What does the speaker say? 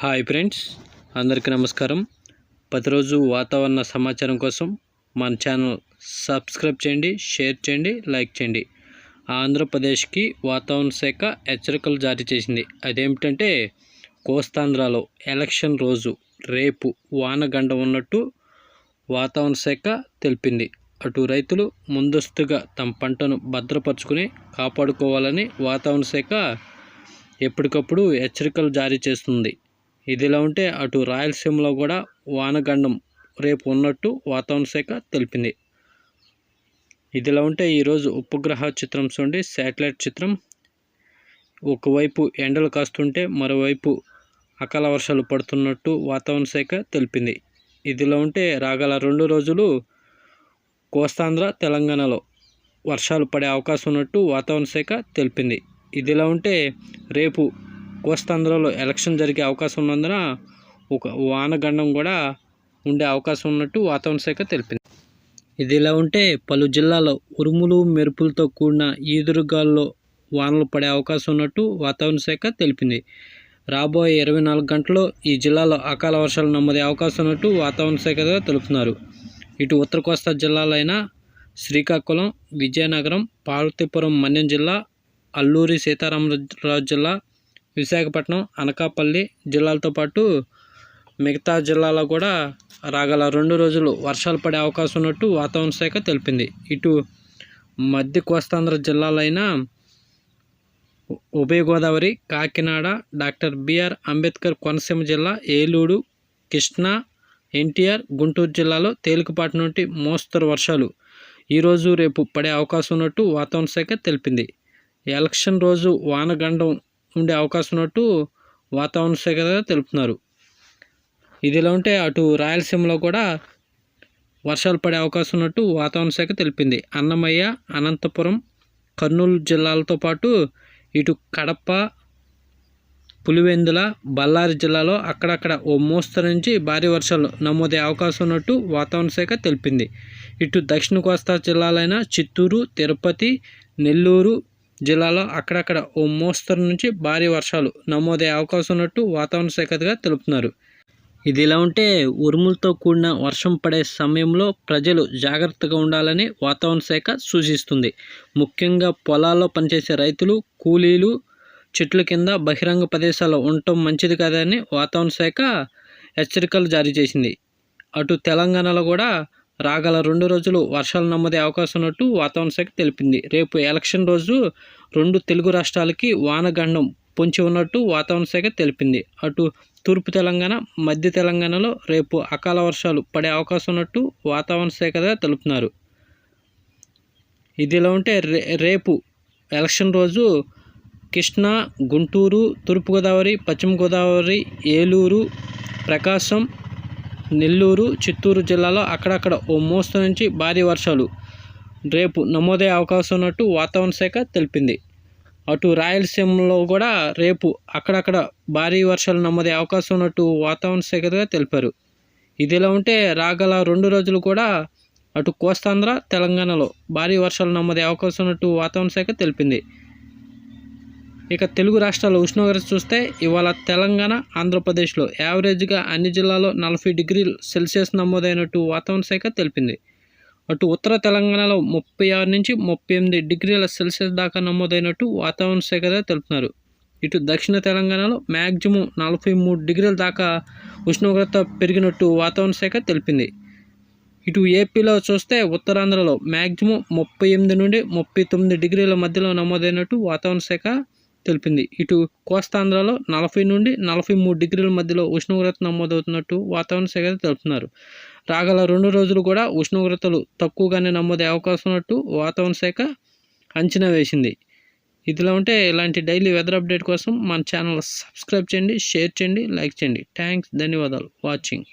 Hi friends, అందరికీ నమస్కారం. ప్రతిరోజు వాతావరణ సమాచారం కోసం మన ఛానల్ సబ్స్క్రైబ్ చేయండి, షేర్ చేయండి, లైక్ చేయండి. ఆంధ్రప్రదేశ్కి వాతావరణ శాఖ హెచ్చరికలు జారీ చేసింది. అదేమిటంటే కోస్తాంధ్రలో ఎలక్షన్ రోజు రేపు వానగండ ఉన్నట్టు వాతావరణ శాఖ తెలిపింది. అటు రైతులు ముందస్తుగా తమ పంటను భద్రపరుచుకుని కాపాడుకోవాలని వాతావరణ శాఖ ఎప్పటికప్పుడు హెచ్చరికలు జారీ చేస్తుంది. ఇదిలా ఉంటే అటు రాయలసీమలో కూడా వానగండం రేపు ఉన్నట్టు వాతావరణ శాఖ తెలిపింది. ఇదిలా ఉంటే ఈరోజు ఉపగ్రహ చిత్రం చూడండి, శాటిలైట్ చిత్రం. ఒకవైపు ఎండలు కాస్తుంటే మరోవైపు అకాల వర్షాలు పడుతున్నట్టు వాతావరణ శాఖ తెలిపింది. ఇదిలా ఉంటే రాగల 2 రోజులు కోస్తాంధ్ర తెలంగాణలో వర్షాలు పడే అవకాశం ఉన్నట్టు వాతావరణ శాఖ తెలిపింది. ఇదిలా ఉంటే రేపు కోస్తాంధ్రలో ఎలక్షన్ జరిగే అవకాశం ఉన్నందున ఒక వానగండం కూడా ఉండే అవకాశం ఉన్నట్టు వాతావరణ శాఖ తెలిపింది. ఇదిలా ఉంటే పలు జిల్లాల్లో ఉరుములు మెరుపులతో కూడిన ఈదురుగాల్లో వానలు పడే అవకాశం ఉన్నట్టు వాతావరణ శాఖ తెలిపింది. రాబోయే 24 గంటల్లో ఈ జిల్లాలో అకాల వర్షాలు నమోదే అవకాశం ఉన్నట్టు వాతావరణ శాఖ తెలిపినారు. ఇటు ఉత్తర కోస్తా జిల్లాలైన శ్రీకాకుళం, విజయనగరం, పార్వతీపురం మన్యం జిల్లా, అల్లూరి సీతారామరాజు జిల్లా, విశాఖపట్నం, అనకాపల్లి జిల్లాలతో పాటు మిగతా జిల్లాలో కూడా రాగల 2 రోజులు వర్షాలు పడే అవకాశం ఉన్నట్టు వాతావరణ శాఖ తెలిపింది. ఇటు మధ్య కోస్తాంధ్ర జిల్లాలైన ఉభయ గోదావరి, కాకినాడ, డాక్టర్ బిఆర్ అంబేద్కర్ కోనసీమ జిల్లా, ఏలూరు, కృష్ణా, ఎన్టీఆర్, గుంటూరు జిల్లాలో తేలికపాటి నుండి మోస్తరు వర్షాలు ఈరోజు రేపు పడే అవకాశం ఉన్నట్టు వాతావరణ శాఖ తెలిపింది. ఎలక్షన్ రోజు వానగండం ఉండే అవకాశం ఉన్నట్టు వాతావరణ శాఖ తెలుపుతున్నారు. ఇదిలా ఉంటే అటు రాయలసీమలో కూడా వర్షాలు పడే అవకాశం ఉన్నట్టు వాతావరణ శాఖ తెలిపింది. అన్నమయ్య, అనంతపురం, కర్నూలు జిల్లాలతో పాటు ఇటు కడప, పులివెందుల, బళ్ళారి జిల్లాలో అక్కడక్కడ ఓ మోస్తరు నుంచి భారీ వర్షాలు నమోదే అవకాశం ఉన్నట్టు వాతావరణ శాఖ తెలిపింది. ఇటు దక్షిణ కోస్తా జిల్లాలైన చిత్తూరు, తిరుపతి, నెల్లూరు జిల్లాలో అక్కడక్కడ ఓ మోస్తరు నుంచి భారీ వర్షాలు నమోదే అవకాశం ఉన్నట్టు వాతావరణ శాఖగా తెలుపుతున్నారు. ఇదిలా ఉంటే ఉరుములతో కూడిన వర్షం పడే సమయంలో ప్రజలు జాగ్రత్తగా ఉండాలని వాతావరణ శాఖ సూచిస్తుంది. ముఖ్యంగా పొలాల్లో పనిచేసే రైతులు, కూలీలు చెట్ల కింద బహిరంగ ప్రదేశాల్లో ఉండటం మంచిది కాదని వాతావరణ శాఖ హెచ్చరికలు జారీ చేసింది. అటు తెలంగాణలో కూడా రాగల 2 రోజులు వర్షాలు నమోదే అవకాశం ఉన్నట్టు వాతావరణ శాఖ తెలిపింది. రేపు ఎలక్షన్ రోజు 2 తెలుగు రాష్ట్రాలకి వానగండం పొంచి ఉన్నట్టు వాతావరణ శాఖ తెలిపింది. అటు తూర్పు తెలంగాణ, మధ్య తెలంగాణలో రేపు అకాల వర్షాలు పడే అవకాశం ఉన్నట్టు వాతావరణ శాఖ తెలుపుతున్నారు. ఇదిలా ఉంటే రేపు ఎలక్షన్ రోజు కృష్ణా, గుంటూరు, తూర్పుగోదావరి, పశ్చిమ గోదావరి, ఏలూరు, ప్రకాశం, నెల్లూరు, చిత్తూరు జిల్లాలో అక్కడక్కడ ఓ మోస్తరు నుంచి భారీ వర్షాలు రేపు నమోదే అవకాశం ఉన్నట్టు వాతావరణ శాఖ తెలిపింది. అటు రాయలసీమలో కూడా రేపు అక్కడక్కడ భారీ వర్షాలు నమోదే అవకాశం ఉన్నట్టు వాతావరణ శాఖగా తెలిపారు. ఇదిలా ఉంటే రాగల 2 రోజులు కూడా అటు కోస్తాంధ్ర, తెలంగాణలో భారీ వర్షాలు నమోదే అవకాశం ఉన్నట్టు వాతావరణ శాఖ తెలిపింది. ఇక తెలుగు రాష్ట్రాల ఉష్ణోగ్రత చూస్తే ఇవాళ తెలంగాణ, ఆంధ్రప్రదేశ్లో యావరేజ్గా అన్ని జిల్లాల్లో 40 డిగ్రీల సెల్సియస్ నమోదైనట్టు వాతావరణ శాఖ తెలిపింది. అటు ఉత్తర తెలంగాణలో 36 నుంచి 38 డిగ్రీల సెల్సియస్ దాకా నమోదైనట్టు వాతావరణ శాఖ తెలుపుతున్నారు. ఇటు దక్షిణ తెలంగాణలో మ్యాక్సిమం 43 డిగ్రీల దాకా ఉష్ణోగ్రత పెరిగినట్టు వాతావరణ శాఖ తెలిపింది. ఇటు ఏపీలో చూస్తే ఉత్తరాంధ్రలో మ్యాక్సిమం 38 నుండి 39 డిగ్రీల మధ్యలో నమోదైనట్టు వాతావరణ శాఖ తెలిపింది. ఇటు కోస్తాంధ్రలో 40 నుండి 43 డిగ్రీల మధ్యలో ఉష్ణోగ్రత నమోదవుతున్నట్టు వాతావరణ శాఖ తెలుపుతున్నారు. రాగల 2 రోజులు కూడా ఉష్ణోగ్రతలు తక్కువగానే నమోదే అవకాశం ఉన్నట్టు వాతావరణ శాఖ అంచనా వేసింది. ఇదిలా ఉంటే ఇలాంటి డైలీ వెదర్ అప్డేట్ కోసం మన ఛానల్ సబ్స్క్రైబ్ చేయండి, షేర్ చేయండి, లైక్ చేయండి. థ్యాంక్స్, ధన్యవాదాలు వాచింగ్.